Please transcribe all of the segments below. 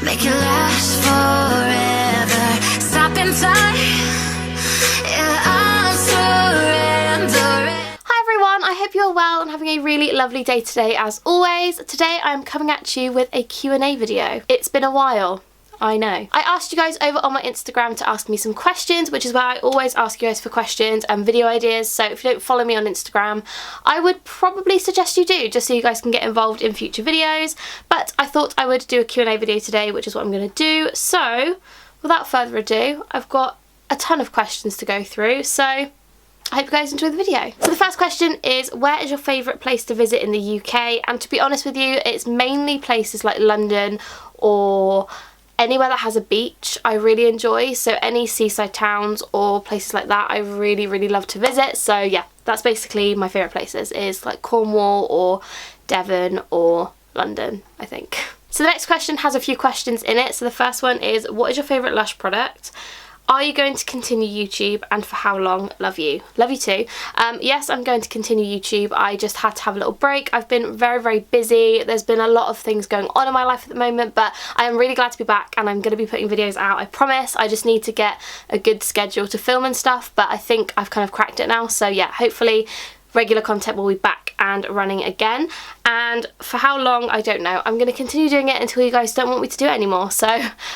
make it last forever. Stop in time, yeah, I'll surrender it. Hi everyone, I hope you're well and having a really lovely day today as always. Today I'm coming at you with a Q&A video. It's been a while. I know. I asked you guys over on my Instagram to ask me some questions, which is where I always ask you guys for questions and video ideas. So if you don't follow me on Instagram, I would probably suggest you do, just so you guys can get involved in future videos. But I thought I would do a Q&A video today, which is what I'm going to do. So without further ado, I've got a ton of questions to go through. So I hope you guys enjoy the video. So the first question is, where is your favourite place to visit in the UK? And to be honest with you, it's mainly places like London or anywhere that has a beach I really enjoy. So any seaside towns or places like that I really love to visit. So yeah, that's basically my favourite places, is like Cornwall or Devon or London, I think. So the next question has a few questions in it. So the first one is, what is your favourite Lush product? Are you going to continue YouTube, and for how long? Love you. Love you too. Yes, I'm going to continue YouTube. I just had to have a little break. I've been very busy. There's been a lot of things going on in my life at the moment, but I am really glad to be back and I'm going to be putting videos out, I promise. I just need to get a good schedule to film and stuff, but I think I've kind of cracked it now. So yeah, hopefully regular content will be back and running again. And for how long, I don't know. I'm going to continue doing it until you guys don't want me to do it anymore, so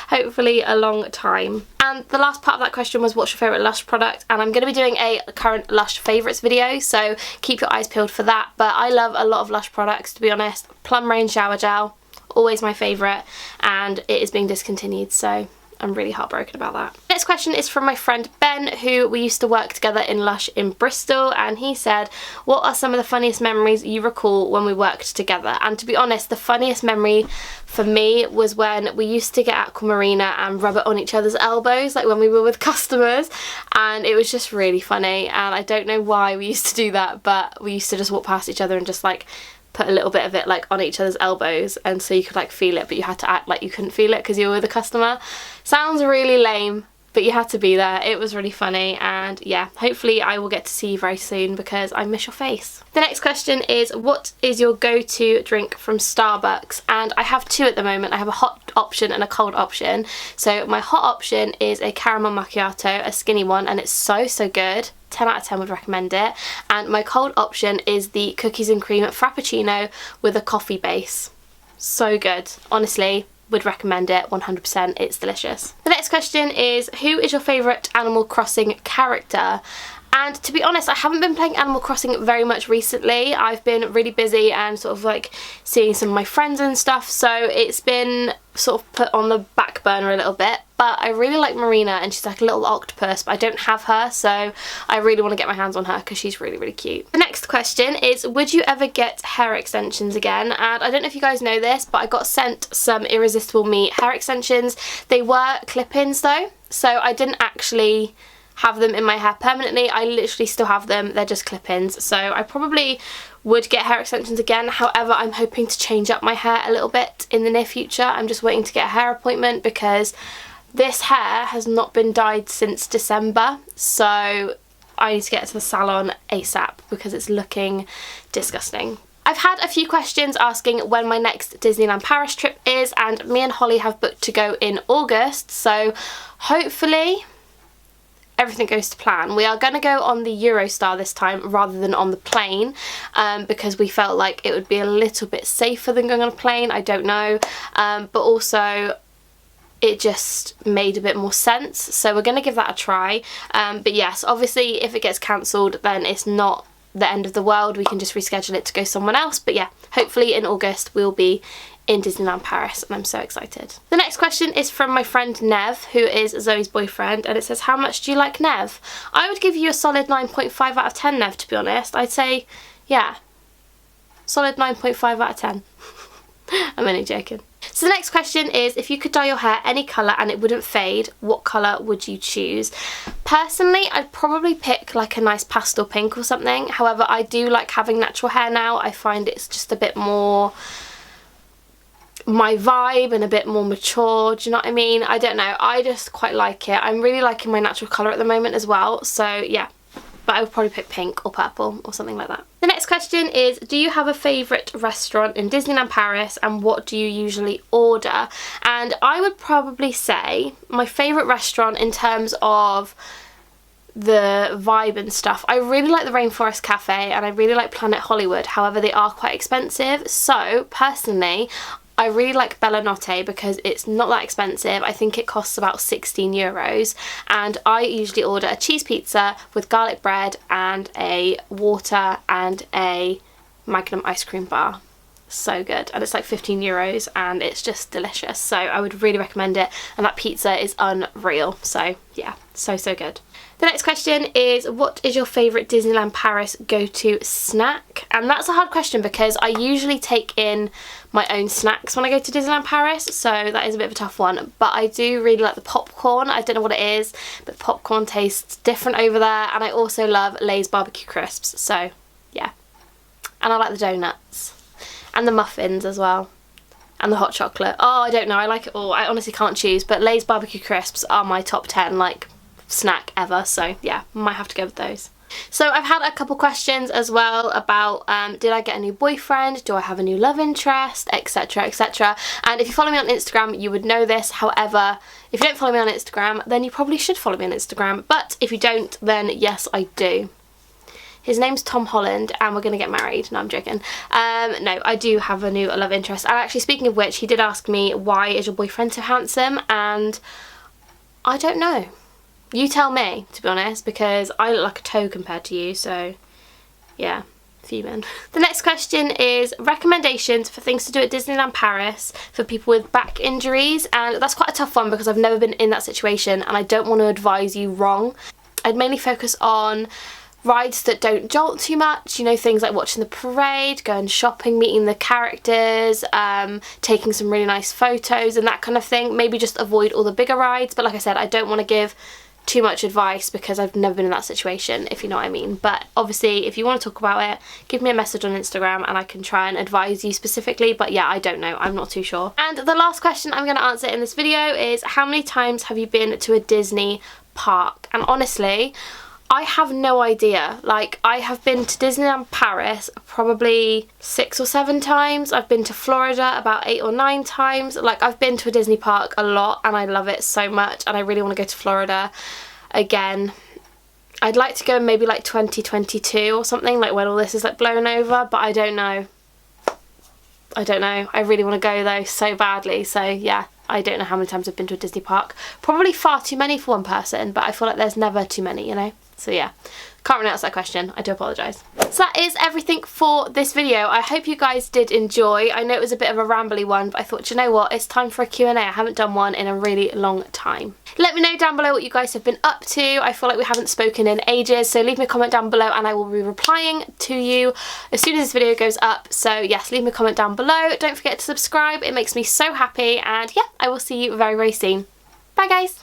hopefully a long time. And the last part of that question was, what's your favourite Lush product? And I'm going to be doing a current Lush favourites video, so keep your eyes peeled for that. But I love a lot of Lush products, to be honest. Plum Rain Shower Gel, always my favourite, and it is being discontinued, so I'm really heartbroken about that. Next question is from my friend Ben, who we used to work together in Lush in Bristol, and he said, what are some of the funniest memories you recall when we worked together? And to be honest, the funniest memory for me was when we used to get aquamarina and rub it on each other's elbows, like when we were with customers, and it was just really funny. And I don't know why we used to do that, but we used to just walk past each other and just like put a little bit of it like on each other's elbows, and so you could like feel it, but you had to act like you couldn't feel it because you were with a customer. Sounds really lame, but you had to be there. It was really funny, and yeah, hopefully I will get to see you very soon because I miss your face. The next question is, what is your go-to drink from Starbucks? And I have two at the moment. I have a hot option and a cold option. So my hot option is a caramel macchiato, a skinny one, and it's so good. 10 out of 10 would recommend it. And my cold option is the cookies and cream frappuccino with a coffee base. So good, honestly. Would recommend it 100%. It's delicious. The next question is, who is your favourite Animal Crossing character? And to be honest, I haven't been playing Animal Crossing very much recently. I've been really busy and sort of like seeing some of my friends and stuff, so it's been sort of put on the back burner a little bit. But I really like Marina, and she's like a little octopus, but I don't have her, so I really want to get my hands on her because she's really cute. The next question is, would you ever get hair extensions again? And I don't know if you guys know this, but I got sent some Irresistible Me hair extensions. They were clip-ins though, so I didn't actually have them in my hair permanently. I literally still have them. They're just clip-ins, so I probably would get hair extensions again. However, I'm hoping to change up my hair a little bit in the near future. I'm just waiting to get a hair appointment because this hair has not been dyed since December, so I need to get to the salon ASAP because it's looking disgusting. I've had a few questions asking when my next Disneyland Paris trip is, and me and Holly have booked to go in August, so hopefully everything goes to plan. We are going to go on the Eurostar this time rather than on the plane, because we felt like it would be a little bit safer than going on a plane. I don't know, but also it just made a bit more sense, so we're going to give that a try. But yes, obviously if it gets cancelled then it's not the end of the world. We can just reschedule it to go somewhere else. But yeah, hopefully in August we'll be in Disneyland Paris, and I'm so excited. The next question is from my friend Nev, who is Zoe's boyfriend, and it says, how much do you like Nev? I would give you a solid 9.5 out of 10, Nev, to be honest. I'd say, yeah, solid 9.5 out of 10. I'm only joking. So the next question is, if you could dye your hair any colour and it wouldn't fade, what colour would you choose? Personally, I'd probably pick like a nice pastel pink or something. However, I do like having natural hair now. I find it's just a bit more my vibe and a bit more mature, do you know what I mean? I don't know, I just quite like it. I'm really liking my natural colour at the moment as well, so yeah, but I would probably pick pink or purple or something like that. The next question is, do you have a favourite restaurant in Disneyland Paris and what do you usually order? And I would probably say my favourite restaurant in terms of the vibe and stuff, I really like the Rainforest Cafe and I really like Planet Hollywood. However, they are quite expensive. So personally, I really like Bella Notte because it's not that expensive. I think it costs about 16 euros, and I usually order a cheese pizza with garlic bread and a water and a Magnum ice cream bar. So good, and it's like 15 euros and it's just delicious. So I would really recommend it, and that pizza is unreal. So yeah, so good. The next question is, what is your favourite Disneyland Paris go-to snack? And that's a hard question because I usually take in my own snacks when I go to Disneyland Paris, so that is a bit of a tough one. But I do really like the popcorn. I don't know what it is, but popcorn tastes different over there. And I also love Lay's barbecue crisps, so yeah. And I like the donuts and the muffins as well, and the hot chocolate. Oh, I don't know, I like it all. I honestly can't choose, but Lay's barbecue crisps are my top 10 like snack ever, so yeah, might have to go with those. So I've had a couple questions as well about did I get a new boyfriend, do I have a new love interest, etc, etc. And if you follow me on Instagram you would know this. However, if you don't follow me on Instagram then you probably should follow me on Instagram, but if you don't then yes I do. His name's Tom Holland and we're going to get married. No, I'm joking. No, I do have a new love interest. And actually, speaking of which, he did ask me, why is your boyfriend so handsome? And I don't know. You tell me, to be honest, because I look like a toe compared to you, so yeah, fuming. The next question is recommendations for things to do at Disneyland Paris for people with back injuries, and that's quite a tough one because I've never been in that situation and I don't want to advise you wrong. I'd mainly focus on rides that don't jolt too much, you know, things like watching the parade, going shopping, meeting the characters, taking some really nice photos and that kind of thing. Maybe just avoid all the bigger rides, but like I said, I don't want to give too much advice because I've never been in that situation, if you know what I mean. But obviously if you want to talk about it, give me a message on Instagram and I can try and advise you specifically, but yeah, I don't know, I'm not too sure. And the last question I'm going to answer in this video is, how many times have you been to a Disney park? And honestly, I have no idea. Like, I have been to Disneyland Paris probably 6 or 7 times. I've been to Florida about 8 or 9 times. Like, I've been to a Disney park a lot and I love it so much and I really want to go to Florida again. I'd like to go maybe like 2022 or something, like when all this is like blown over, but I don't know. I don't know. I really want to go though so badly, so yeah. I don't know how many times I've been to a Disney park. Probably far too many for one person, but I feel like there's never too many, you know? So yeah, can't really answer that question. I do apologise. So that is everything for this video. I hope you guys did enjoy. I know it was a bit of a rambly one, but I thought, you know what? It's time for a Q&A. I haven't done one in a really long time. Let me know down below what you guys have been up to. I feel like we haven't spoken in ages, so leave me a comment down below and I will be replying to you as soon as this video goes up. So yes, leave me a comment down below. Don't forget to subscribe. It makes me so happy, and yeah, I will see you very, very soon. Bye guys.